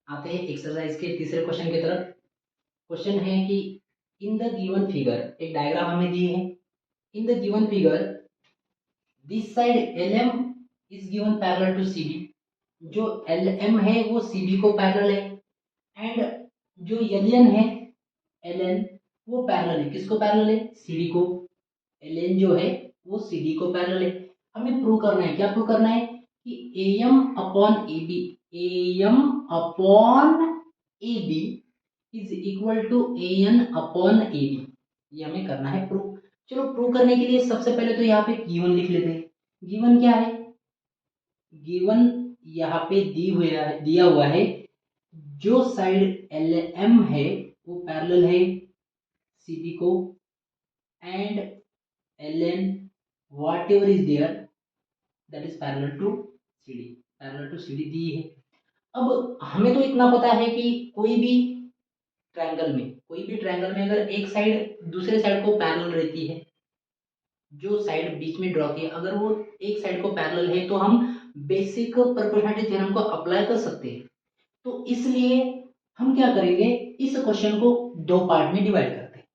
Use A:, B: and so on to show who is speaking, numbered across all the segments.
A: आते हैं एक्सरसाइज के तीसरे क्वेश्चन की तरफ। क्वेश्चन है कि इन द गिवन फिगर, एक डायग्राम हमें दी है। In the given figure this side LM is given parallel to CD। जो LM है वो CD को पैरेलल है एंड जो LN है, LN वो पैरेलल है, किसको पैरेलल है? CD को। LN जो है वो CD को पैरेलल है। हमें प्रूव करना है, क्या प्रूव करना है? कि AM upon AB, AM upon AB is equal to AN upon AB। ये हमें करना है प्रूव। चलो प्रूव करने के लिए सबसे पहले तो यहाँ पे गिवन लिख लेते हैं। गिवन क्या है? गिवन यहाँ पे दिया हुआ है जो साइड LM है वो पैरेलल है CD को and LN whatever is there that is parallel to CD, parallel to CD दी है। अब हमें तो इतना पता है कि कोई भी ट्रायंगल में अगर एक साइड दूसरे साइड को पैरेलल रहती है, जो साइड बीच में ड्रॉ की अगर वो एक साइड को पैरेलल है तो हम बेसिक प्रोपोर्शनैलिटी थ्योरम को अप्लाई कर सकते हैं। तो इसलिए हम क्या करेंगे, इस क्वेश्चन को दो पार्ट में डिवाइड करते हैं।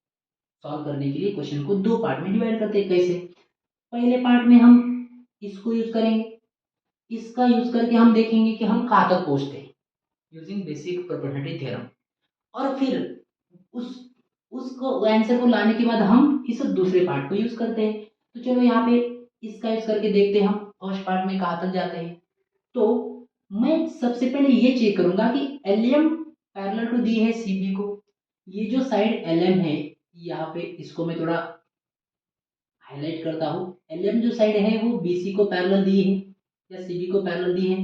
A: सॉल्व करने के लिए क्वेश्चन को दो पार्ट में डिवाइड करते हैं। कैसे? पहले पार्ट में हम इसको यूज करेंगे, इसका यूज करके हम देखेंगे कि हम कहाँ तक पहुंचते हैं यूजिंग बेसिक प्रोपोर्शनैलिटी थ्योरम। और फिर उस उसको आंसर को लाने के बाद हम इस दूसरे पार्ट को यूज करते हैं। तो चलो यहाँ पे इसका यूज करके देखते हैं हम फर्स्ट पार्ट में कहाँ तक जाते हैं। तो मैं सबसे पहले ये चेक करूंगा कि LM पैरेलल टू दी है CB को। ये जो साइड LM है यहाँ पे इसको मैं थोड़ा हाईलाइट करता हूँ। LM जो साइड है वो BC को पैरेलल दी है या CB को पैरेलल दी है।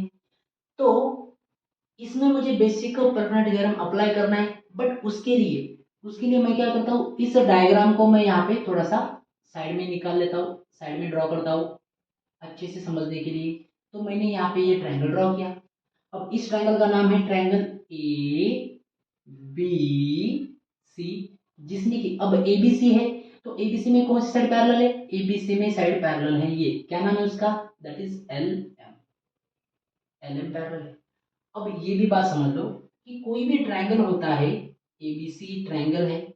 A: तो इसमें मुझे बेसिक प्रोपोर्शनैलिटी थ्योरम अप्लाई करना है, बट उसके लिए मैं क्या करता हूँ, इस डायग्राम को मैं यहाँ पे थोड़ा सा साइड में निकाल लेता हूँ, साइड में ड्रॉ करता हूँ अच्छे से समझने के लिए। तो मैंने यहाँ पे ये ट्रायंगल ड्रॉ किया। अब इस ट्रायंगल का नाम है ट्रायंगल ABC, जिसमें कि अब ABC है तो ABC में कौन सी साइड पैरेलल है? ABC में साइड पैरेलल है, ये क्या नाम है उसका? दैट इज LM पैरेलल है। अब ये भी बात समझ लो कि कोई भी ट्रायंगल होता है, ABC ट्रायंगल है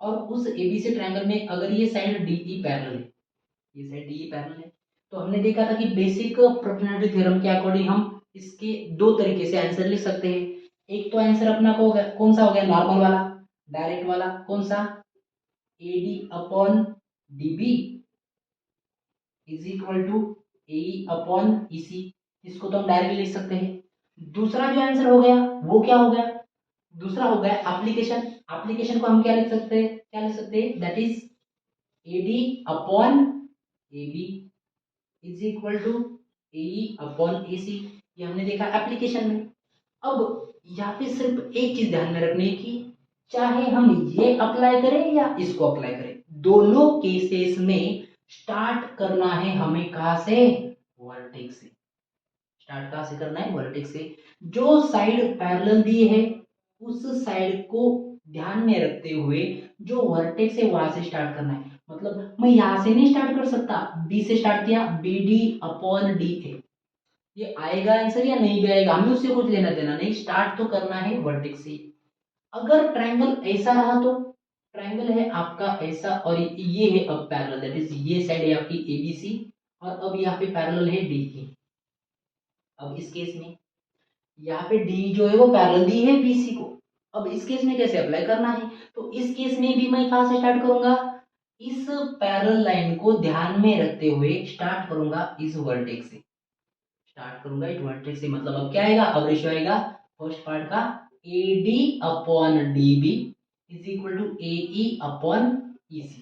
A: और उस ABC ट्रायंगल में अगर ये साइड DE पैरेलल है, ये साइड DE पैरेलल है, तो हमने देखा था कि बेसिक प्रोपोर्शनैलिटी थ्योरम के अकॉर्डिंग हम इसके दो तरीके से आंसर लिख सकते हैं। एक तो आंसर अपना को कौन सा हो गया? नॉर्मल वाला, डायरेक्ट वाला। कौन सा? AD upon DB is equal to AE upon EC। इसको तो हम डायरेक्ट लिख सकते हैं। दूसरा जो आंसर हो गया वो क्या हो गया? दूसरा हो गया एप्लीकेशन। एप्लीकेशन को हम क्या लिख सकते हैं? That is AD upon AB is equal to AE upon AC। ये हमने देखा एप्लीकेशन में। अब यहाँ पे सिर्फ एक चीज ध्यान में रखने की, चाहे हम ये अप्लाई करें या इसको अप्लाई करें, दोनों केसेस में स्टार्ट करना है हमें कहाँ से? वर्टेक्स से। स्टार्ट कहाँ से करना है? वर्टेक्स से। जो साइड पैरेलल दी है उस साइड को ध्यान में रखते हुए जो वर्टेक्स है वहां से स्टार्ट करना है। मतलब मैं यहां से नहीं स्टार्ट कर सकता, B से स्टार्ट किया, BD अपॉन DA, ये आएगा आंसर या नहीं भी आएगा हमें उससे कुछ लेना देना नहीं, स्टार्ट तो करना है वर्टेक्स से। अगर ट्रायंगल ऐसा रहा तो ट्रायंगल है आपका ऐसा और ये है अब पैरेलल, दैट इज ये साइड है आपकी ABC और अब यहाँ पे पैरेलल है DE। अब इस केस में यहाँ पे D जो है वो पैरेलल दी है BC को। अब इस केस में कैसे अप्लाई करना है? तो इस केस में भी मैं कहाँ से स्टार्ट करूंगा? इस पैरेलल लाइन को ध्यान में रखते हुए स्टार्ट करूंगा इस वर्टेक्स से। स्टार्ट करूंगा इस वर्टेक्स से, मतलब अब क्या आएगा? अब रेशियो आएगा फर्स्ट पार्ट का AD upon DB is equal to AE upon EC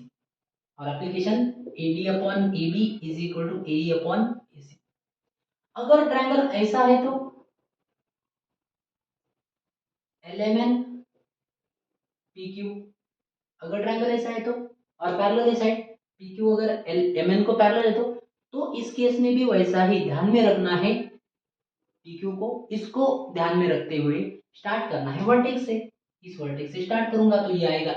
A: और application AD upon AB is equal to AE upon EC। अगर ट्रायंगल ऐसा है तो LMN PQ, अगर ट्रायंगल ऐसा है तो, और पैरेलल है साइड PQ अगर LMN को पैरेलल है तो इस केस में भी वैसा ही ध्यान में रखना है PQ को, इसको ध्यान में रखते हुए स्टार्ट करना है वर्टेक्स से। इस वर्टेक्स से स्टार्ट करूंगा तो ये आएगा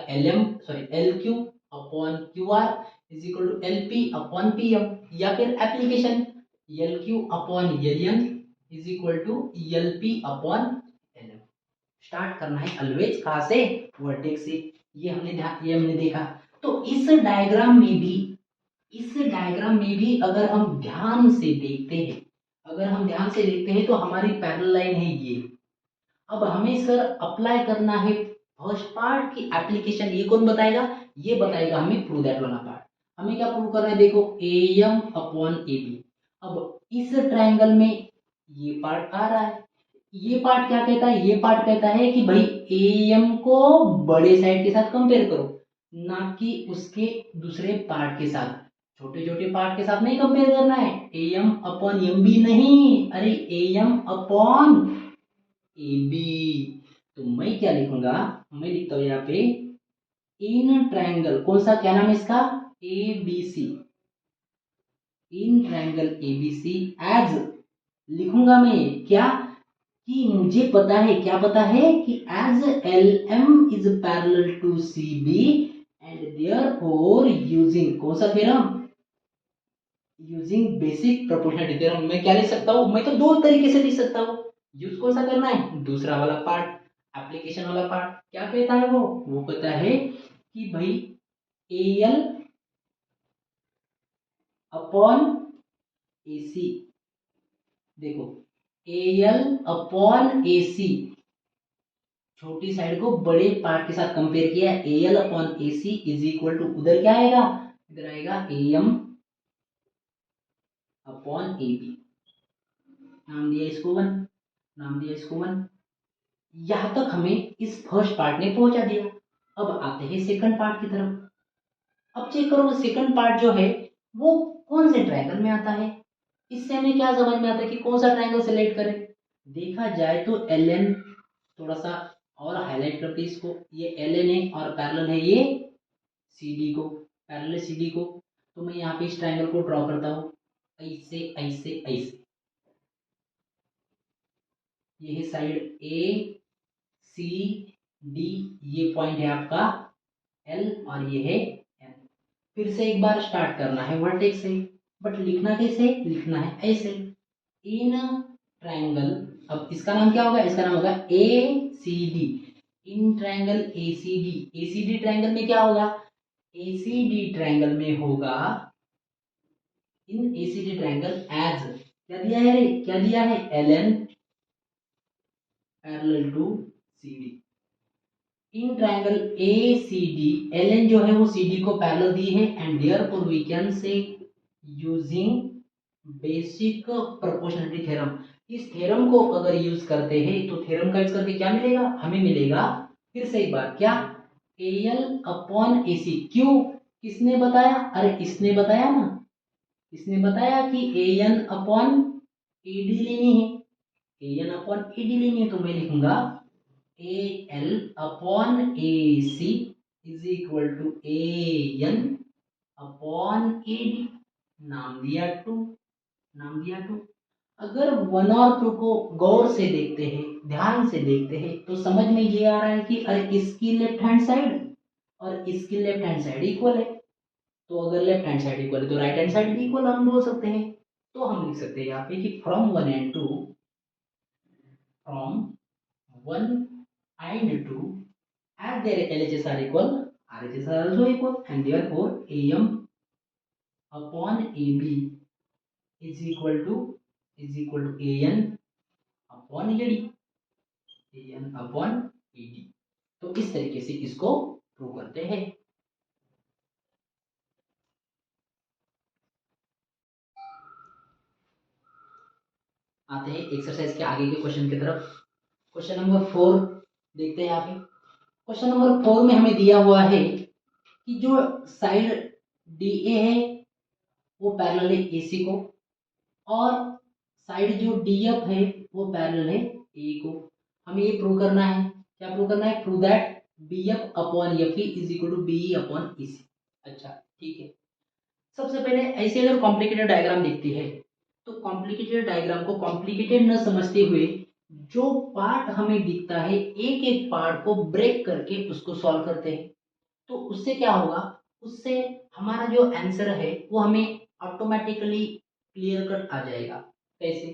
A: LQ upon QR is equal to LP upon PM, या फिर application LQ upon LN is equal to LP upon LM। Start करना है ऑलवेज कहाँ से, वर्टेक्स से। ये हमने देखा। तो इस डायग्राम में भी अगर हम ध्यान से देखते हैं, तो हमारी पैरेलल लाइन है ये। अब हमें सर अप्लाई करना है फर्स्ट पार्ट की एप्लीकेशन। ये कौन बताएगा, ये बताएगा हमें प्रूव दैट वाला पार्ट। हमें क्या प्रूव करना है, देखो AM अपॉन AB। अब इस ट्रायंगल में ये पार्ट आ रहा है, ये पार्ट क्या कहता है, ये पार्ट कहता है कि भाई AM को बड़े साइड के साथ कंपेयर करो, ना कि उसके दूसरे पार्ट के साथ। छोटे छोटे पार्ट के साथ नहीं कंपेयर करना है, AM अपॉन MB नहीं, अरे AM अपॉन AB। तो मैं क्या लिखूंगा, मैं लिखता हूं यहाँ पे इन ट्रायंगल, कौन सा, क्या नाम है इसका, ABC। In triangle ABC as, लिखूंगा मैं क्या, कि मुझे पता है, क्या पता है कि as LM is parallel to CB and therefore using, कौन सा theorem, using basic proportionality theorem. मैं क्या लिख सकता हूँ, मैं तो दो तरीके से लिख सकता हूँ। यूज कौन सा करना है, दूसरा वाला पार्ट, एप्लीकेशन वाला पार्ट। क्या कहता है वो कहता है कि भाई AL अपॉन AC, देखो AL अपॉन AC, छोटी साइड को बड़े पार्ट के साथ कंपेयर किया, AL upon AC is equal to, उधर क्या आएगा, इधर आएगा AM अपॉन AB। नाम दिया इसको 1, नाम दिया इसको 1। यहां तक हमें इस फर्स्ट पार्ट ने पहुंचा दिया। अब आते हैं सेकंड पार्ट की तरफ। अब चेक करो सेकंड पार्ट जो है वो कौन से ट्रायंगल में आता है। इससे हमें क्या समझ में आता है कि कौन सा ट्रायंगल सेलेक्ट करें। देखा जाए तो LN, थोड़ा सा और हाईलाइट करते इसको, ये LN है और पैरेलल है ये CD को, पैरेलल CD को। तो मैं यहाँ पे इस ट्रायंगल को ड्रॉ करता हूँ, ऐसे ऐसे ऐसे। ये है साइड ACD, ये पॉइंट है आपका L और ये है N। फिर से एक बार स्टार्ट करना है वर्टेक्स से, बट लिखना कैसे, लिखना है ऐसे, इन ट्रायंगल। अब इसका नाम क्या होगा, इसका नाम होगा ACD, इन ट्रायंगल ACD। ACD ट्रायंगल में क्या होगा, ACD ट्रायंगल में होगा, इन ACD ट्रायंगल एज, क्या दिया है रे, क्या दिया है, LN parallel to CD। In triangle ACD, LN जो है वो CD को पैरेलल दी है and therefore we can say using basic proportionality theorem. इस थ्योरम को अगर यूज करते हैं तो थ्योरम का यूज करके क्या मिलेगा, हमें मिलेगा, फिर से एक बार क्या, AL अपॉन AC। क्यों, किसने बताया, अरे इसने बताया ना, इसने बताया कि AN अपॉन AD लेनी है, AN अपॉन AD लेनी है। तो मैं लिखूंगा AL upon AC is equal to AN upon AD। नाम दिया 2, नाम दिया 2। अगर 1 और 2 को गौर से देखते हैं, ध्यान से देखते हैं, तो समझ में ये आ रहा है कि अरे इसकी लेफ्ट हैंड साइड और इसकी लेफ्ट हैंड साइड इक्वल है। तो अगर लेफ्ट हैंड साइड इक्वल है तो राइट हैंड साइड भी इक्वल हम बोल सकते हैं। तो हम लिख सकते हैं यहाँ पे कि from 1 and 2, from 1 and 2 as their LHS are equal, RHS are also equal, and therefore AM upon AB is equal to AN upon AD, AN upon AD। तो इस तरीके से इसको प्रूव करते हैं। आते हैं एक्सरसाइज के आगे के क्वेश्चन की तरफ। क्वेश्चन नंबर 4 देखते हैं यहाँ पे। क्वेश्चन नंबर 4 में हमें दिया हुआ है कि जो साइड DA है वो पैरेलल है AC को, और साइड जो DF है वो पैरेलल है A को। हमें ये प्रूव करना है, क्या प्रूव करना है, prove that BF upon FE is equal to BE upon EC। अच्छा ठीक है, सबसे पहले ऐसे अगर कॉम्प्लिकेटेड डायग्राम देखती है तो कॉम्प्लिकेटेड डायग्राम को कॉम्प्लिकेटेड न समझते हुए जो पार्ट हमें दिखता है एक एक पार्ट को ब्रेक करके उसको सॉल्व करते हैं। तो उससे क्या होगा, उससे हमारा जो आंसर है वो हमें ऑटोमेटिकली क्लियर कट आ जाएगा। कैसे,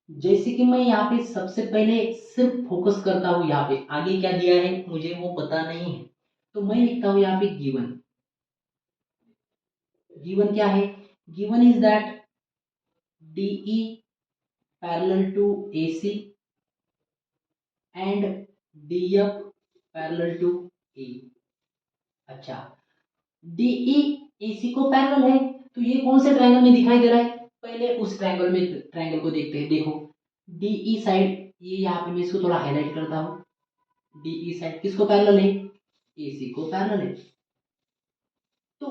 A: जैसे कि मैं यहाँ पे सबसे पहले सिर्फ फोकस करता हूँ, यहाँ पे आगे क्या दिया है मुझे वो पता नहीं है, तो मैं लिखता हूँ यहाँ पे गिवन। गिवन क्या है? Given is that DE parallel to AC and DF parallel to A। अच्छा, DE AC को पैरेलल है, तो ये कौन से ट्रायंगल में दिखाई दे रहा है? पहले उस ट्रायंगल को देखते हैं। देखो DE साइड, ये यहाँ पे मैं इसको थोड़ा हाईलाइट करता हूँ। DE साइड किसको पैरेलल है? AC को पैरेलल है। तो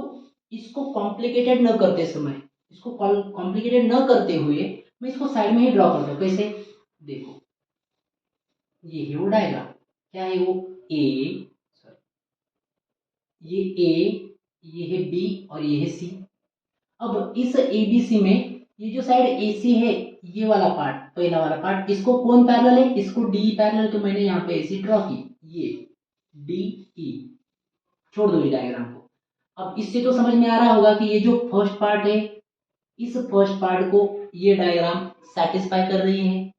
A: इसको कॉम्प्लिकेटेड न करते समय, इसको कॉम्प्लिकेटेड न करते हुए मैं इसको साइड में ही ड्रॉ करता हूँ। कैसे? देखो ये है वो डायग्राम, क्या है वो? ए, ये ए, ये है बी और ये है सी। अब इस एबीसी में ये जो साइड एसी है, ये वाला पार्ट, पहला वाला पार्ट, इसको कौन पैरेलल है? इसको डी पैरेलल, तो मैंने यहाँ पे एसी ड्रॉ की, ये डी ई। छोड़ दो ये डायग्राम को। अब इससे तो समझ में आ रहा होगा कि ये जो फर्स्ट पार्ट है, इस फर्स्ट पार्ट को ये डायग्राम सेटिस्फाई कर रही है।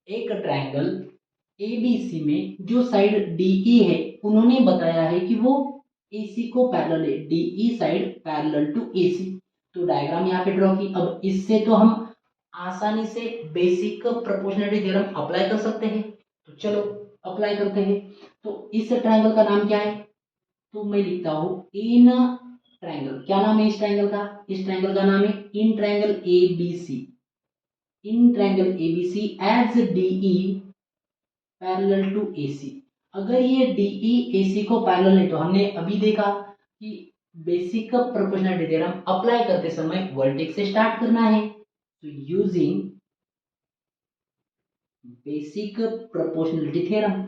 A: एक ट्रायंगल एबीसी में जो साइड डीई है, उन्होंने बताया है कि वो एसी को पैरेलल है, DE side parallel to AC. तो डायग्राम यहाँ पे ड्रॉ की। अब इससे तो हम आसानी से बेसिक प्रोपोर्शनलिटी थ्योरम अप्लाई कर सकते हैं, तो चलो अप्लाई करते हैं। तो इस ट्रायंगल का नाम क्या है? तो मैं लिखता हूं इन ट्रायंगल। क्या नाम है इस ट्रायंगल का? इस ट्रायंगल का नाम है in triangle ABC. In triangle ABC as DE parallel to AC. अगर ये डीई एसी को पैरेलल है, तो हमने अभी देखा कि बेसिक प्रोपोर्शनलिटी थ्योरम अप्लाई करते समय वर्टेक्स से स्टार्ट करना है। तो यूजिंग बेसिक प्रोपोर्शनलिटी थ्योरम,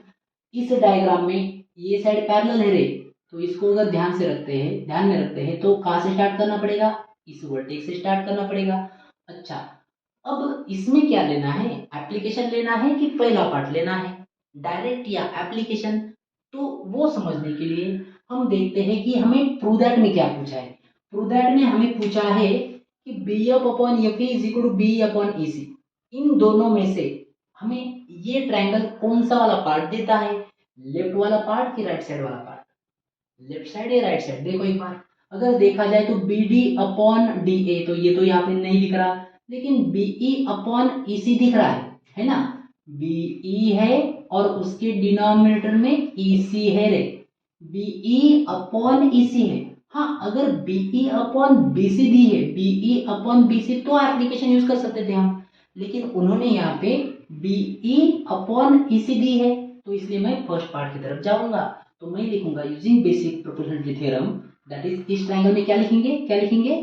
A: इस डायग्राम में ये साइड पैरेलल है रे, तो इसको अगर ध्यान में रखते हैं, तो कहाँ से स्टार्ट करना पड़ेगा? इस वर्टेक्स से स्टार्ट करना पड़ेगा। अच्छा, अब इसमें क्या लेना है? एप्लीकेशन लेना है कि पहला पार्ट लेना है, डायरेक्ट या एप्लीकेशन? तो वो समझने के लिए हम देखते हैं कि हमें प्रूव दैट में क्या पूछा है। प्रूव दैट में हमें पूछा है कि B F upon F is equal to B upon E C. इन दोनों में से हमें ये ट्रायंगल कौन सा वाला पार्ट देता है? लेफ्ट वाला पार्ट कि राइट साइड वाला पार्ट? लेफ्ट साइड या राइट साइड? देखो एक बार अगर देखा जाए तो B D upon D A, तो ये तो यहाँ पे नहीं दिख रहा, लेकिन बीई अपॉन ईसी दिख रहा है ना? बीई है और उसके डिनोमिनेटर में ईसी है रे, बीई अपॉन ईसी है। हाँ, अगर बीई अपॉन बीसी दी है, बीई अपॉन बीसी, तो एप्लीकेशन यूज कर सकते थे हम, लेकिन उन्होंने यहाँ पे बीई अपॉन ईसी दी है, तो इसलिए मैं फर्स्ट पार्ट की तरफ जाऊंगा। तो मैं लिखूंगा using basic proportionality theorem, that is इस ट्रायंगल में क्या लिखेंगे?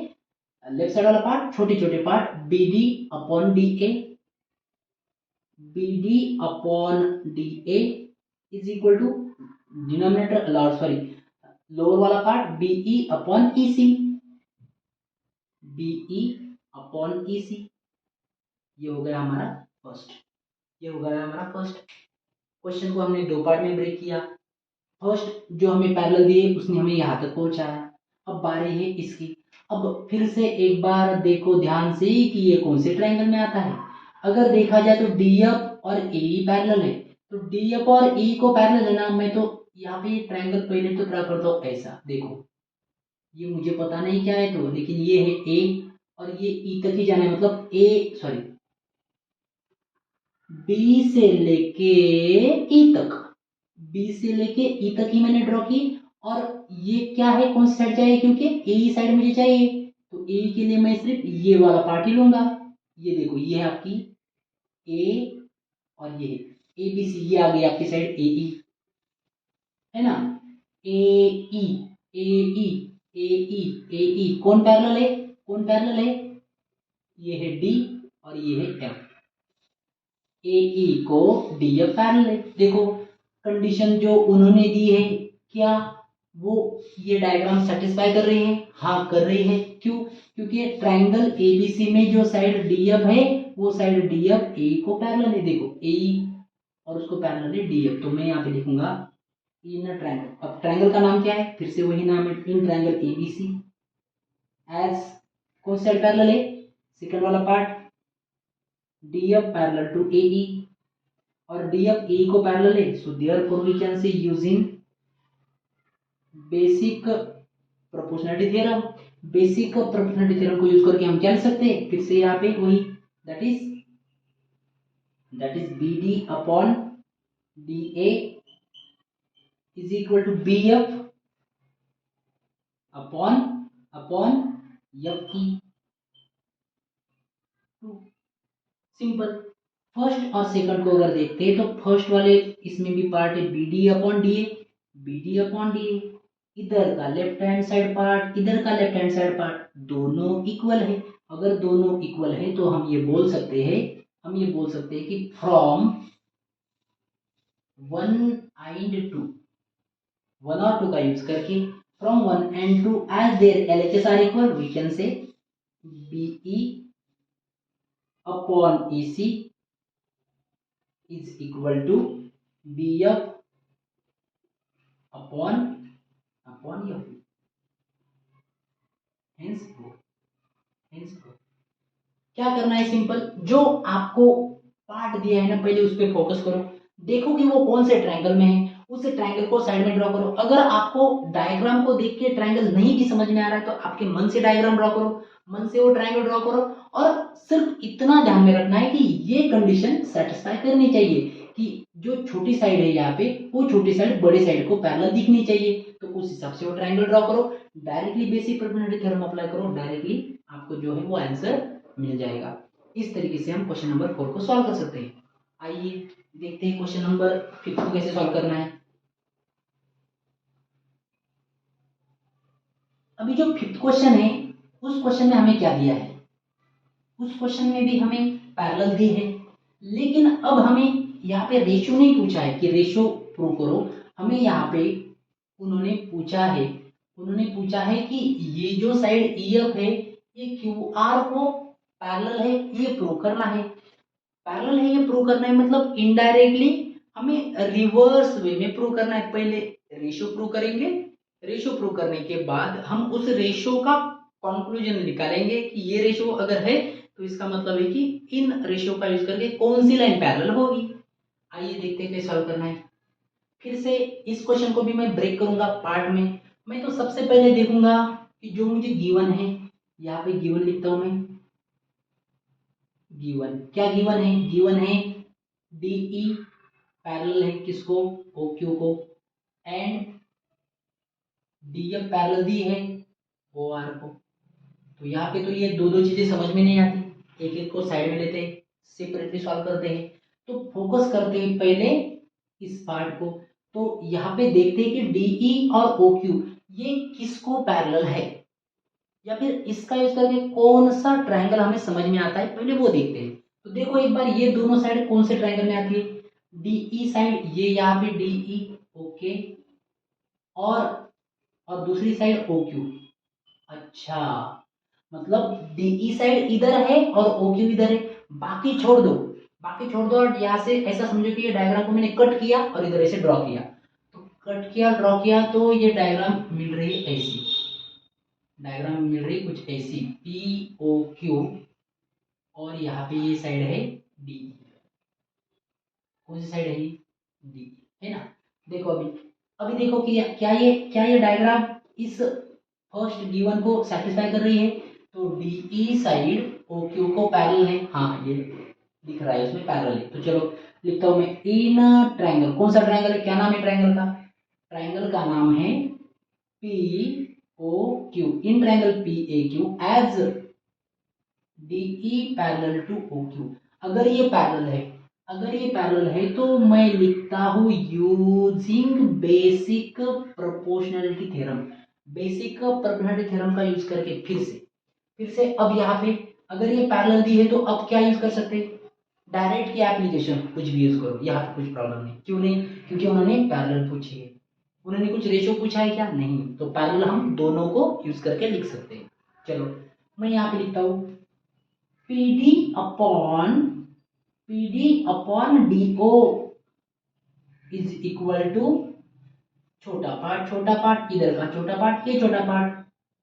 A: लेफ्ट साइड वाला पार्ट, छोटे छोटे part, B D upon D A, B D upon D A is equal to denominator sorry lower वाला part BE upon EC, BE upon EC. ये हो गया हमारा फर्स्ट, ये हो गया हमारा फर्स्ट। क्वेश्चन को हमने दो पार्ट में ब्रेक किया। फर्स्ट जो हमें पैरेलल दिए उसने हमें यहाँ तक पहुंचाया। अब बारी है इसकी। अब फिर से एक बार देखो ध्यान से कि ये कौन से ट्रायंगल में आता है। अगर देखा जाए तो डी एफ और ए पैरेलल है, तो डी एफ और ई को पैरेलल है ना, मैं तो यहाँ पे ट्रायंगल पहले तो ड्रा करता हूँ ऐसा। देखो ये मुझे पता नहीं क्या है, तो लेकिन ये है ए और ये ई तक ही जाना है, मतलब ए सॉरी बी से लेके ई तक, बी से लेके ई तक ही मैंने ड्रॉ की। और ये क्या है, कौन सी साइड चाहिए? क्योंकि ए साइड मुझे चाहिए, तो ए के लिए मैं सिर्फ ये वाला पार्ट ही लूंगा। ये देखो ये है आपकी ए और ये ए बी सी, ये आ गई आपकी साइड ए ई, है ना? ए ई ए ई ए ई ए ई कौन पैरेलल है? कौन पैरेलल है? ये है डी और ये है एफ। ए ई को डी एफ पैरेलल है। देखो कंडीशन जो उन्होंने दी है, क्या वो ये डायग्राम सेटिस्फाई कर रही है? हाँ कर रही है। क्यों? क्योंकि ट्रायंगल एबीसी में जो साइड डी एफ है, वो साइड डी एफ ए को पैरेलल है। देखो ए और उसको पैरेलल है डी एफ, तो मैं यहाँ पे लिखूंगा इन ट्रायंगल। अब ट्रायंगल का नाम क्या है? फिर से वही नाम है, इन ट्रायंगल एबीसी एज कौन सी साइड पैरेलल है? सेकंड वाला part D F parallel to A E, और डी एफ ए को पैरेलल है, so therefore we can say using basic proportionality theorem. Basic proportionality theorem को यूज करके हम क्या लिख सकते हैं, फिर से यहाँ पे वही, that is B D upon D A is equal to B F upon upon F E. Simple. First और सेकंड को अगर देखते हैं तो फर्स्ट वाले इसमें भी पार्ट है B D upon D A, B D upon D A, इधर का लेफ्ट हैंड साइड पार्ट, इधर का लेफ्ट हैंड साइड पार्ट, दोनों इक्वल है। अगर दोनों इक्वल है तो हम ये बोल सकते हैं, कि from one and two, one और टू का यूज करके, from one and two as there LHS are equal, we can say BE upon AC is equal to BF upon F. Hence क्या करना है, सिंपल, जो आपको पार्ट दिया है ना पहले उस पर फोकस करो, देखो कि वो कौन से ट्रायंगल में है, उस ट्रायंगल को साइड में ड्रॉ करो। अगर आपको डायग्राम को देख के ट्रायंगल नहीं भी समझ में आ रहा है तो आपके मन से डायग्राम ड्रॉ करो, मन से वो ट्रायंगल ड्रॉ करो, और सिर्फ इतना ध्यान में रखना है कि ये कंडीशन सेटिस्फाई करनी चाहिए कि जो छोटी साइड है यहाँ पे, वो छोटी साइड बड़े साइड को पैरेलल दिखनी चाहिए, तो उस हिसाब से वो ट्रायंगल ड्रॉ करो। Directly basic probability theorem apply करो, डायरेक्टली आपको जो है वो आंसर मिल जाएगा। इस तरीके से हम क्वेश्चन नंबर 4 को सॉल्व कर सकते हैं। आइए देखते हैं क्वेश्चन नंबर 5 को कैसे सॉल्व करना है। अभी जो 5th क्वेश्चन है, उस क्वेश्चन में हमें क्या दिया है, उस क्वेश्चन में भी हमें पैरेलल दी है, लेकिन अब हमें यहाँ पे रेशियो नहीं पूछा है कि रेशियो प्रूव करो। हमें यहाँ पे उन्होंने पूछा है कि ये जो साइड EF है ये QR को पैरेलल है, ये प्रूव करना है। पैरेलल है ये प्रूव करना है मतलब इनडायरेक्टली हमें रिवर्स वे में प्रूव करना है। पहले रेशियो प्रूव करेंगे, रेशियो प्रूव करने के बाद हम उस रेशियो का कंक्लूजन निकालेंगे कि ये रेशियो अगर है तो इसका मतलब है कि इन रेशियो का यूज करके कौन सी लाइन पैरेलल होगी। आइए देखते हैं कैसे सॉल्व करना है। फिर से इस क्वेश्चन को भी मैं ब्रेक करूंगा पार्ट में। मैं तो सबसे पहले देखूंगा कि जो मुझे गिवन है, यहाँ पे गिवन लिखता हूं मैं, गिवन क्या गिवन है, गिवन है DE पैरेलल है किसको, OQ को, एंड DF पैरेलल दी है OR को। तो यहाँ पे तो ये दो दो चीजें समझ में नहीं आती, एक एक को साइड में लेते हैं, सेपरेटली सॉल्व करते हैं। तो फोकस करते हैं पहले इस पार्ट को। तो यहाँ पे देखते हैं कि DE और OQ ये किसको पैरेलल है, या फिर इसका यूज करके कौन सा ट्रायंगल हमें समझ में आता है, पहले वो देखते हैं। तो देखो एक बार ये दोनों साइड कौन से ट्रायंगल में आती है, DE साइड, ये यहाँ पे DE, ओके, और दूसरी साइड OQ। अच्छा, मतलब DE साइड इधर है और OQ इधर है, बाकी छोड़ दो, और यहाँ से ऐसा समझो कि ये डायग्राम को मैंने कट किया और इधर ऐसे ड्रॉ किया, तो कट किया ड्रॉ किया तो ये डायग्राम मिल रही है ऐसी, डायग्राम मिल रही कुछ ऐसी POQ, और यहाँ पे ये साइड है D। कौन सी साइड है ये, D है ना। देखो अभी देखो कि क्या ये डायग्राम इस फर्स्ट गिवन को सेटिस्फाई कर रही है। तो DE साइड OQ को पैरेलल है, हाँ ये दिख रहा है उसमें पैरेलल है। तो चलो लिखता हूं मैं, इन ट्रायंगल, कौन सा ट्रायंगल है, क्या नाम है ट्रायंगल का, ट्रायंगल का नाम है POQ, in triangle PAQ as DE parallel to OQ। अगर ये पैरेलल है तो मैं लिखता हूं using basic proportionality theorem, basic proportionality theorem का यूज करके फिर से अब यहाँ पे अगर ये पैरेलल दी है तो अब क्या यूज कर सकते हैं, डायरेक्ट की एप्लीकेशन कुछ भी यूज करो, यहाँ पे कुछ प्रॉब्लम नहीं। क्यों नहीं, क्योंकि उन्होंने पैरेलल पूछी है, उन्होंने कुछ रेशियो पूछा है क्या, नहीं, तो पैरेलल हम दोनों को यूज करके लिख सकते हैं। चलो मैं यहाँ पे लिखता हूँ PD upon DO is equal to छोटा पार्ट इधर का छोटा पार्ट, ये छोटा पार्ट,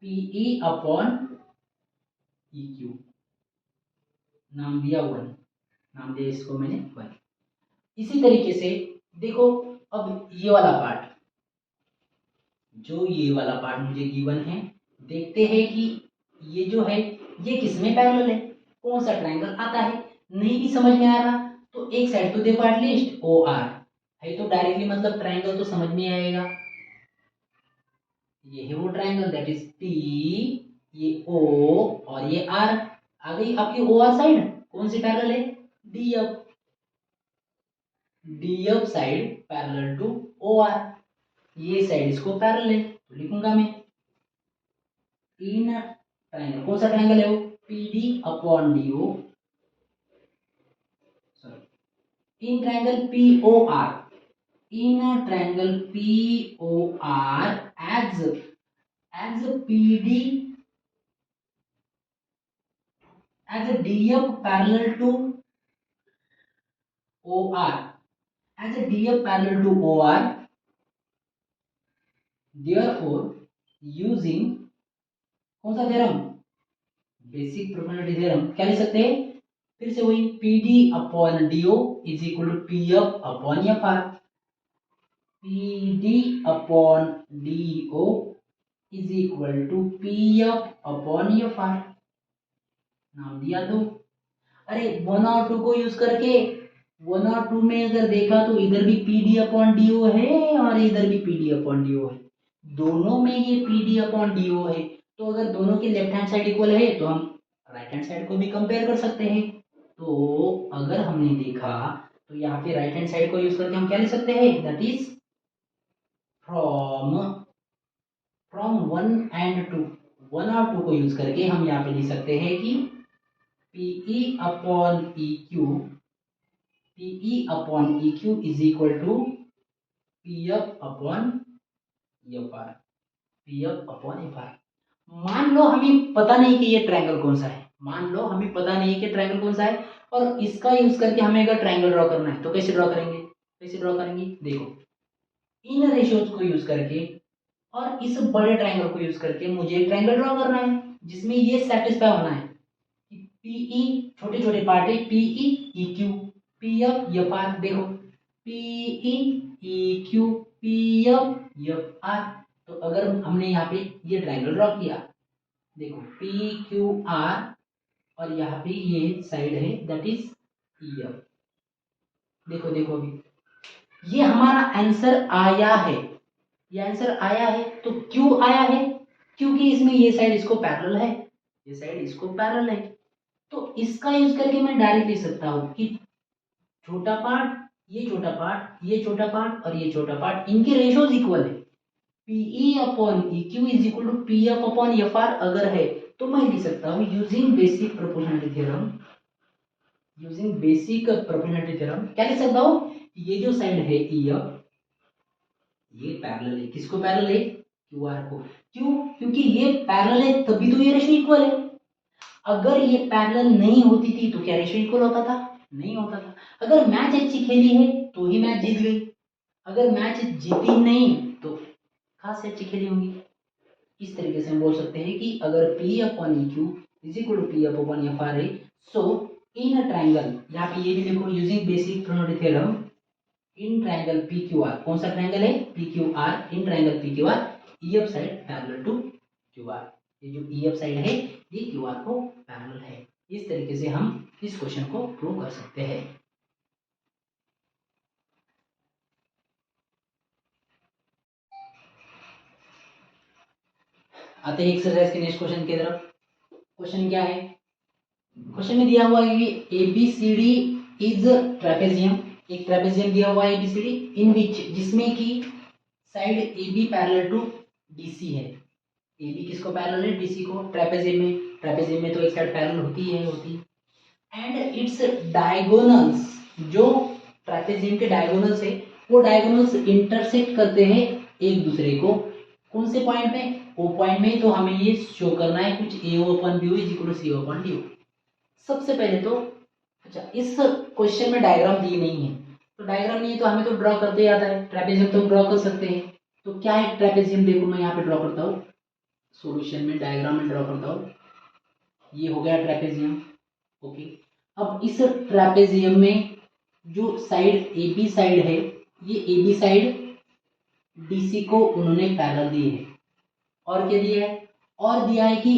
A: PE अपॉन EQ, नाम दिया 1, नाम दिया इसको मैंने 1। इसी तरीके से देखो, अब ये वाला पार्ट, जो ये वाला पार्ट मुझे गिवन है, देखते हैं कि ये जो है ये किसमें पैरेलल है, कौन सा ट्रायंगल आता है। नहीं भी समझ में आ रहा तो एक साइड तो देखो एटलीस्ट ओ आर है, तो डायरेक्टली मतलब ट्रायंगल तो समझ में आएगा। ये है वो ट्रायंगल, दैट इज पी, ये ओ और ये आर। आ गई आपकी ओ आर साइड, कौन सी पैरेलल है, D F. D F side parallel to O R, ये साइड इसको पैरेलल है, तो लिखूंगा मैं इन ट्रायंगल, कौन सा ट्रायंगल है वो, P D upon D O, sorry, in triangle P O R, in triangle P O R as PD as a DF parallel to OR, as a DF parallel to OR, therefore using कौन सा theorem, basic proportionality theorem, क्या लिख सकते हैं, फिर से वही PD upon DO is equal to PF upon FR, PD upon DO is equal to PF upon FR, नाम दिया दो। अरे 1 और 2 को यूज करके 1 और 2 में अगर देखा तो इधर भी P D upon D O है और इधर भी P D upon D O है, दोनों में ये P D upon D O है। तो अगर दोनों की लेफ्ट हैंड साइड इक्वल है तो हम राइट हैंड साइड को भी कंपेयर कर सकते हैं। तो अगर हमने देखा तो यहाँ पे राइट हैंड साइड को यूज करके हम क्या लिख सकते हैं, that is from from 1 and 2, 1 और 2 को यूज करके हम यहाँ पे लिख सकते हैं कि PE upon EQ, PE upon EQ is equal to PF upon FR, PF upon FR। मान लो हमें पता नहीं कि ये ट्रायंगल कौन सा है, मान लो हमें पता नहीं है कि ट्रायंगल कौन सा है, और इसका यूज करके हमें अगर ट्रायंगल ड्रॉ करना है तो कैसे ड्रॉ करेंगे, कैसे ड्रॉ करेंगे, देखो इन रेशियोज को यूज करके और इस बड़े ट्रायंगल को यूज करके मुझे एक ट्रायंगल ड्रॉ करना है जिसमें ये सेटिस्फाई होना है। पीई छोटे छोटे पार्ट है, पीई EQ PF FR, देखो पीई EQ PF FR। तो अगर हमने यहाँ पे ये ट्रायंगल ड्रॉ किया, देखो PQR और यहाँ पे ये साइड है दैट इज EF, देखो देखो अभी ये हमारा आंसर आया है, ये आंसर आया है। तो क्यों आया है, क्योंकि इसमें ये साइड इसको पैरेलल है, ये साइड इसको पैरेलल है। तो इसका यूज करके मैं डायरेक्ट लिख सकता हूं कि छोटा पार्ट, ये छोटा पार्ट, ये छोटा पार्ट और ये छोटा पार्ट, इनके रेशियोज इक्वल है। PE upon EQ is equal to PF upon FR अगर है तो मैं लिख सकता हूं using basic proportionality theorem, using basic proportionality theorem क्या लिख सकता हूं, ये जो साइड है EF ये पैरेलल है, किसको पैरेलल है, QR को। क्यों, क्योंकि ये पैरेलल है तभी तो ये रेशियो इक्वल है। अगर ये पैरेलल नहीं होती थी तो क्या रेशियो इक्वल होता था, नहीं होता था। अगर मैच अच्छी खेली है तो ही मैच जीत गई, अगर मैच जीती नहीं तो खास अच्छी खेली होंगी। इस तरीके से हम बोल सकते हैं कि अगर P upon EQ is equal to P upon FR है, सो इन अ ट्रायंगल, यहाँ पे ये भी देखो using basic probability theorem, in triangle PQR, कौन सा ट्रायंगल है PQR, in triangle PQR EF side parallel to QR, ये जो EF साइड है ये QR को पैरेलल है। इस तरीके से हम इस क्वेश्चन को प्रूव कर सकते हैं। आते हैं एक्सरसाइज के नेक्स्ट क्वेश्चन की तरफ। क्वेश्चन क्या है, क्वेश्चन में दिया हुआ है कि ABCD इज ट्रेपेजियम, एक ट्रेपेजियम दिया हुआ है ABCD इन विच, जिसमें की side AB parallel to DC है। AB किसको पैरेलल है, DC को। ट्रेपेजियम में, ट्रेपेजियम में तो एक साइड पैरेलल होती है, होती। एंड इट्स डायगोनल्स, जो ट्रेपेजियम के डायगोनल्स है वो डायगोनल्स इंटरसेक्ट करते हैं एक दूसरे को, कौन से पॉइंट में, ओ पॉइंट में। तो हमें ये शो करना है कुछ AO upon BO is equal to CO upon DO। सबसे पहले तो अच्छा, इस क्वेश्चन में डायग्राम दी नहीं है, तो डायग्राम नहीं है तो हमें तो ड्रॉ करते ही आता है, ट्रेपेजियम तो ड्रॉ कर सकते हैं। तो क्या है ट्रेपेजियम, देखो मैं यहाँ पे ड्रॉ करता हूँ, सॉल्यूशन में डायग्राम में ड्रॉ करता हूँ। ये हो गया ट्रेपेजियम, ओके। अब इस ट्रेपेजियम में जो साइड ए बी साइड है, ये ए बी साइड डीसी को उन्होंने पैरेलल दी है। और क्या दिया है? और दिया है कि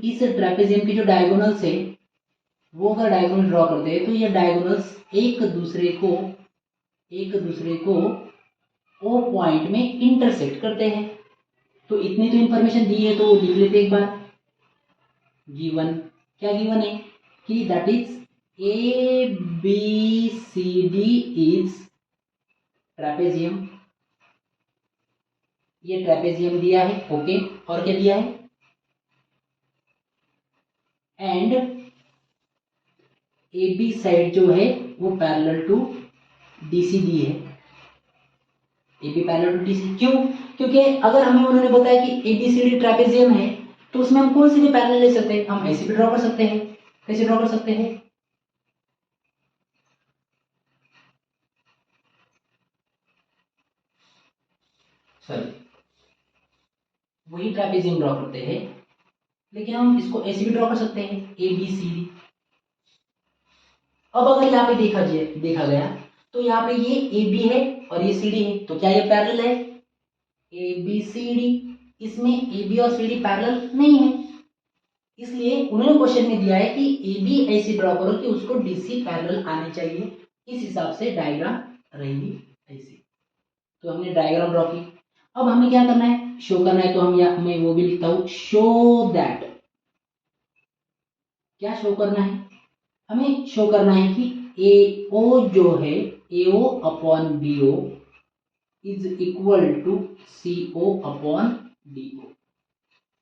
A: इस ट्रेपेजियम के जो डायगोनल्स है, वो अगर डायगोनल ड्रॉ करते हैं तो ये डायगोनल्स एक दूसरे को ओ पॉइंट में इंटरसेक्ट करते हैं। तो इतनी तो इन्फॉर्मेशन दी है, तो लिख लेते एक बार। गिवन क्या गिवन है कि that is A B C D is trapezium, ये ट्रेपेजियम दिया है। ओके, और क्या दिया है? एंड ए बी साइड जो है वो पैरेलल टू डीसी दी है। A B parallel to DC क्यों? क्योंकि अगर हमें उन्होंने बताया कि A B C D trapezium है, तो उसमें हम कौन सी भी पैरेलल ले सकते हैं, हम ऐसे भी ड्रॉ कर सकते हैं। कैसे ड्रॉ कर सकते हैं? सॉरी, वही ट्रेपेजियम ड्रॉ करते हैं, लेकिन हम इसको ऐसे भी ड्रॉ कर सकते हैं, ए बी सी डी। अब अगर यहाँ पे देखा गया तो यहाँ पे ये ए बी है और ये सी डी है, तो क्या ये पैरेलल है? ए बी सी डी, इसमें ए बी और सी डी पैरेलल नहीं है, इसलिए उन्होंने क्वेश्चन में दिया है कि ए बी ऐसे ड्रॉ करो कि उसको डीसी पैरेलल आने चाहिए, इस हिसाब से डायग्राम रहेगी ऐसे। तो हमने डायग्राम ड्रॉ की। अब हमें क्या करना है? शो करना है। तो मैं वो भी लिखता हूं, शो दैट। क्या शो करना है? हमें शो करना है कि ए ओ जो है, A O upon B O is equal to C O upon D O,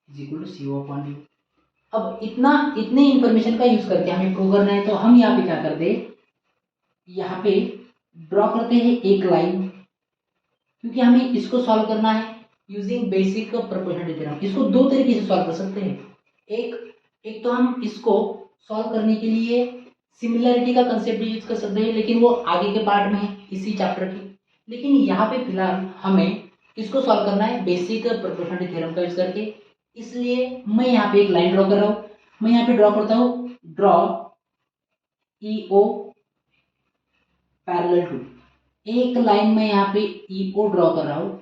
A: is equal to C O upon D O. अब इतने इंफॉर्मेशन का यूज करके हमें प्रूव करना है, तो हम यहाँ पे क्या करते हैं, यहाँ पे ड्रॉ करते हैं एक लाइन, क्योंकि हमें इसको सॉल्व करना है यूजिंग बेसिक प्रोपोर्शनलिटी थ्योरम। इसको दो तरीके से सॉल्व कर सकते हैं। एक तो हम इसको सॉल्व करने के लिए सिमिलरिटी का कंसेप्ट यूज कर सकते हैं, लेकिन वो आगे के पार्ट में है इसी चैप्टर के। लेकिन यहाँ पे फिलहाल हमें इसको सॉल्व करना है बेसिक प्रोपोर्शनलिटी थ्योरम का यूज करके, इसलिए मैं यहाँ पे एक लाइन ड्रॉ कर रहा हूँ। मैं यहाँ पे ड्रॉ करता हूँ, draw E O parallel to, एक लाइन में यहाँ पे ई ओ ड्रॉ कर रहा हूँ।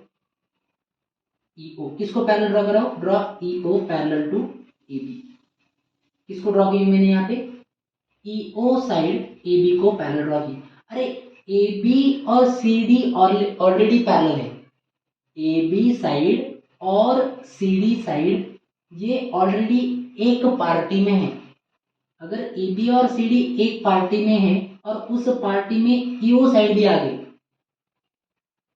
A: ई ओ किसको पैरेलल ड्रॉ कर रहा हूँ? Draw E O parallel to A B. किसको ड्रॉ की मैंने यहाँ पे? E O side A B को पैरेलल ड्रॉ की। अरे ए बी और सी डी ऑलरेडी पैरेलल है। ए बी साइड और सी डी साइड ये ऑलरेडी एक पार्टी में है। अगर ए बी और सी डी एक पार्टी में है और उस पार्टी में ईओ साइड भी आ गई,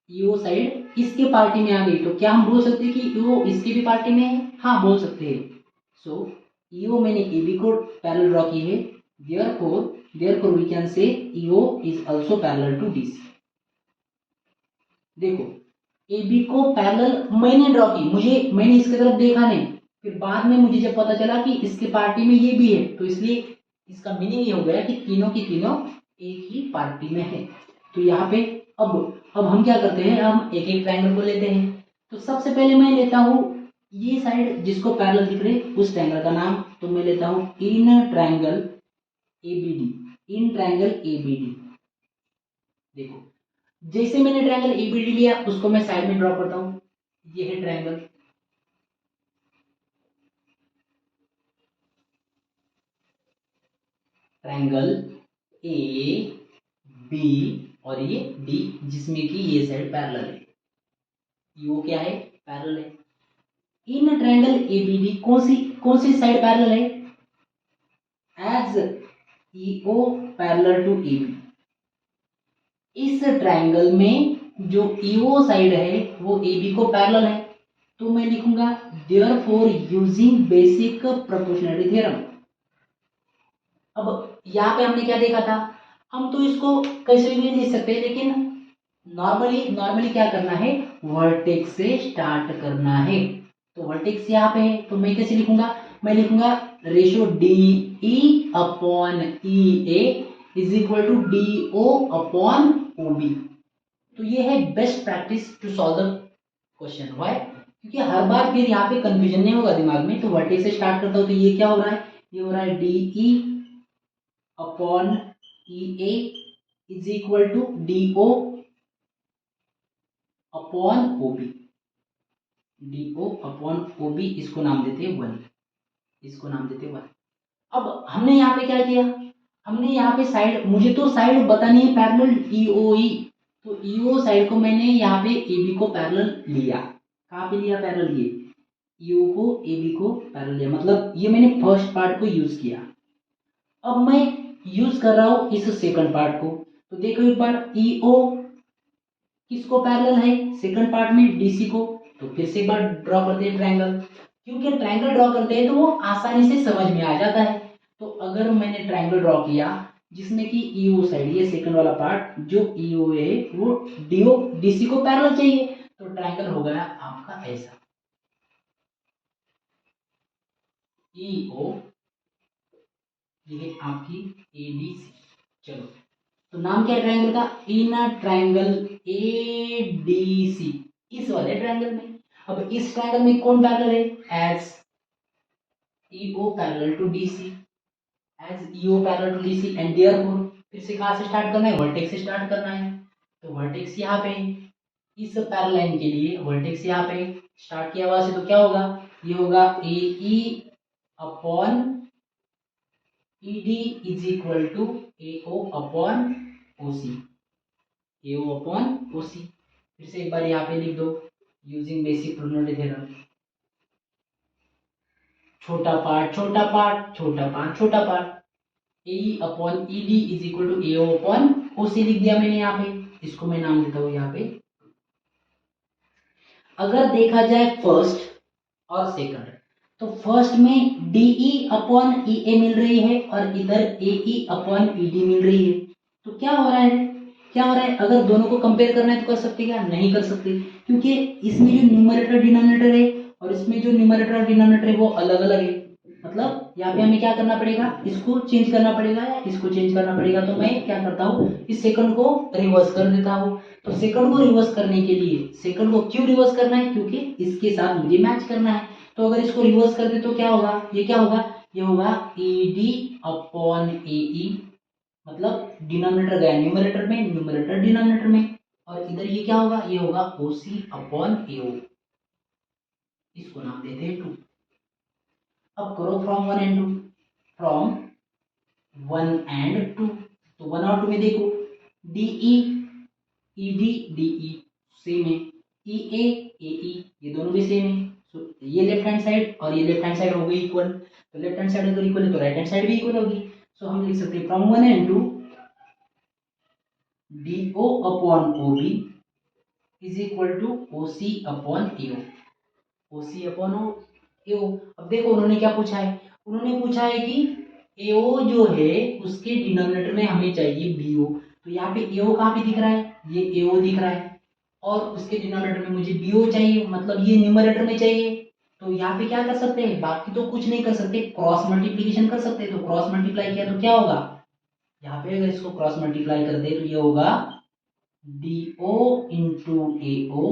A: ईओ साइड इसके पार्टी में आ गई, तो क्या हम बोल सकते हैं कि ईओ इसकी भी पार्टी में है? हाँ, बोल सकते हैं। सो ईओ मैंने ए बी को पैरेलल ड्रॉ की है, therefore we can say EO is also parallel to DC। देखो, AB को पैरेलल मैंने ड्रॉ की, मैंने इसकी तरफ देखा नहीं, फिर बाद में मुझे जब पता चला कि इसके पार्टी में ये भी है, तो इसलिए इसका मीनिंग ये हो गया कि तीनों की तीनों एक ही पार्टी में है। तो यहाँ पे अब हम क्या करते हैं, हम एक एक ट्रायंगल को लेते हैं। तो सबसे पहले मैं लेता हूँ ये साइड जिसको पैरेलल दिख रहे उस ट्रायंगल का नाम, तो मैं लेता हूँ इन ट्रायंगल ABD, इन ट्रायंगल ABD। देखो, जैसे मैंने ट्रायंगल ABD लिया उसको मैं साइड में ड्रॉ करता हूं। ये है ट्रायंगल, A B और ये D, जिसमें कि ये साइड पैरेलल है, वो क्या है? पैरेलल है। इन ट्रायंगल ABD कौन सी साइड पैरेलल है? As EO parallel to AB। इस ट्रायंगल में जो EO साइड है वो AB को पैरेलल है, तो मैं लिखूंगा therefore using basic proportionality theorem. अब यहाँ पे हमने क्या देखा था, हम तो इसको कैसे भी लिख सकते हैं, लेकिन नॉर्मली क्या करना है, वर्टेक्स से स्टार्ट करना है। तो वर्टेक्स यहाँ पे है, तो मैं कैसे लिखूंगा? मैं लिखूंगा ratio D E upon E A is equal to D O upon O B. तो ये है best practice to solve the question. Why? क्योंकि हर बार फिर यहाँ पे कंफ्यूजन नहीं होगा दिमाग में। तो वर्टेक्स से स्टार्ट करता हूँ, तो ये क्या हो रहा है? ये हो रहा है D E upon E A is equal to D O upon O B. D O upon O B, इसको नाम देते हैं 1, इसको नाम देते हैं 1। अब हमने यहाँ पे क्या किया, हमने यहाँ पे साइड, मुझे तो साइड बतानी है पैरेलल EOE, तो EO साइड को मैंने यहाँ पे AB को पैरेलल लिया। कहाँ पे लिया पैरेलल, ये EO को AB को पैरेलल लिया, मतलब ये मैंने फर्स्ट पार्ट को यूज किया। अब मैं यूज कर रहा हूँ इस सेकंड पार्ट को, तो देखो एक बार EO किसको पैरेलल है, सेकंड पार्ट में DC को। तो फिर से एक बार ड्रॉ करते हैं ट्रायंगल, क्योंकि ट्रायंगल ड्रॉ करते हैं तो वो आसानी से समझ में आ जाता है। तो अगर मैंने ट्रायंगल ड्रॉ किया जिसमें कि EO साइड, ये सेकंड वाला पार्ट जो EO है वो DO DC को पैरेलल चाहिए, तो ट्रायंगल हो गया आपका ऐसा, EO ये आपकी ABC। चलो, तो नाम क्या है ट्रायंगल का, इन ट्रायंगल ADC, इस वाले ट्रायंगल में। अब इस ट्रायंगल में कौन पैरेलल है, as EO parallel to DC, as EO parallel to DC and therefore, फिर से कहां से स्टार्ट करना है, वर्टेक्स से स्टार्ट करना है। तो वर्टेक्स यहाँ पे, इस पैरेलल लाइन के लिए वर्टेक्स यहाँ पे स्टार्ट किया हुआ से, तो क्या होगा, ये होगा AE upon ED is equal to AO upon OC, AO upon OC। फिर से एक बार यहाँ पे लिख दो, यूजिंग बेसिक प्रोबेबिलिटी थ्योरम, छोटा पार्ट छोटा पार्ट छोटा पार्ट छोटा part, AE upon ED is equal to AO upon OC लिख दिया मैंने यहाँ पे, इसको मैं नाम देता हूँ यहाँ पे। अगर देखा जाए फर्स्ट और सेकंड, तो फर्स्ट में DE अपॉन EA मिल रही है और इधर AE अपॉन ED मिल रही है। तो क्या हो रहा है, क्या हो रहा है, अगर दोनों को कंपेयर करना है तो कर सकते क्या, नहीं कर सकते, क्योंकि इसमें जो न्यूमरेटर डिनोमिनेटर है और इसमें जो न्यूमरेटर और डिनोमिनेटर है वो अलग अलग है। मतलब यहाँ पे हमें क्या करना पड़ेगा, इसको चेंज करना पड़ेगा या इसको चेंज करना पड़ेगा। तो मैं क्या करता हूँ, इस सेकंड को रिवर्स कर देता हूँ। तो सेकंड को रिवर्स करने के लिए, सेकंड को क्यों रिवर्स करना है, क्योंकि इसके साथ मुझे मैच करना है। तो अगर इसको रिवर्स कर दे तो क्या होगा, ये क्या होगा, ये होगा ED अपॉन AE, मतलब डिनोमिनेटर गया न्यूमरेटर में, न्यूमरेटर डिनोमिनेटर में, और इधर ये क्या होगा, ये होगा OC अपॉन AO, इसको नाम देते हैं 2। अब करो फ्रॉम 1 एंड 2, फ्रॉम 1 एंड 2, तो 1 और 2 में देखो, DE ED DE सेम है, EA AE ये दोनों भी सेम है। सो ये लेफ्ट हैंड साइड और ये लेफ्ट हैंड साइड हो गई इक्वल, तो लेफ्ट हैंड साइड अगर इक्वल है तो राइट हैंड साइड भी इक्वल होगी। सो हम लिख सकते हैं from 1 and 2 DO upon OB is equal to OC upon AO, OC upon AO। अब देखो उन्होंने क्या पूछा है, उन्होंने पूछा है कि AO जो है उसके डिनोमिनेटर में हमें चाहिए BO, तो यहाँ पे AO कहाँ पे दिख रहा है, ये AO दिख रहा है, और उसके डिनोमिनेटर में मुझे BO चाहिए, मतलब ये न्यूमरेटर में चाहिए। तो यहाँ पे क्या कर सकते हैं, बाकी तो कुछ नहीं कर सकते, क्रॉस मल्टीप्लीकेशन कर सकते हैं। तो क्रॉस मल्टीप्लाई किया तो क्या होगा, यहाँ पे अगर इसको क्रॉस मल्टीप्लाई कर दे तो ये होगा DO into AO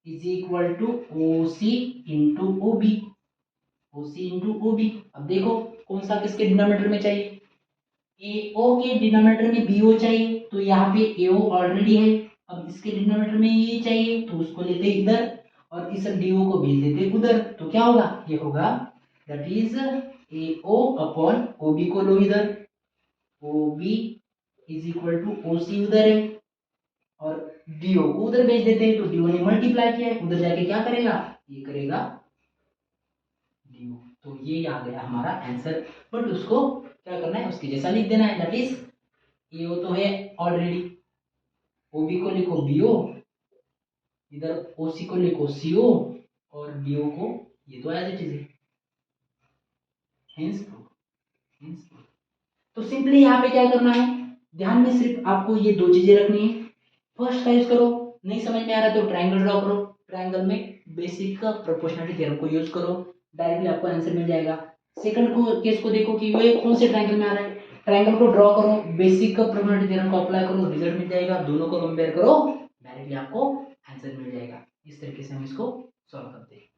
A: is equal to OC into OB, OC into OB। अब देखो कौन सा किसके डिनोमिनेटर में चाहिए, AO के डिनोमिनेटर में BO चाहिए, तो यहाँ पे AO ऑलरेडी है। अब इसके डिनोमिनेटर में ये चाहिए तो उसको लेते इधर और इस DO को भेज देते उधर, तो क्या होगा, ये होगा that is AO upon OB को लो इधर, OB is equal to OC उधर है और DO को उधर भेज देते हैं, तो DO ने मल्टीप्लाई किया है, उधर जाके क्या करेगा, ये करेगा DO। तो ये आ गया हमारा आंसर, बट उसको क्या करना है, उसके जैसा लिख देना है, दैट इज AO तो है ऑलरेडी, OB को लिखो BO, इधर OC को लिखो CO और DO को, ये तो एज इट इज है, हेंस प्रूफ। तो सिंपली यहाँ पे क्या करना है, ध्यान में सिर्फ आपको ये दो चीजें रखनी है। फर्स्ट का यूज करो, नहीं समझ में आ रहा तो ट्रायंगल ड्रॉ करो, ट्रायंगल में बेसिक का प्रोपोर्शनलिटी थ्योरम को यूज करो, डायरेक्टली आपको आंसर मिल जाएगा। सेकंड को केस को देखो कि वो कौन से ट्रायंगल में आ रहा है, ट्रायंगल को ड्रॉ करो, बेसिक का प्रोपोर्शनलिटी थ्योरम को अप्लाई करो, रिजल्ट मिल जाएगा, दोनों को कंपेयर करो, डायरेक्टली आपको आंसर मिल जाएगा। इस तरीके से हम इसको सॉल्व करते हैं।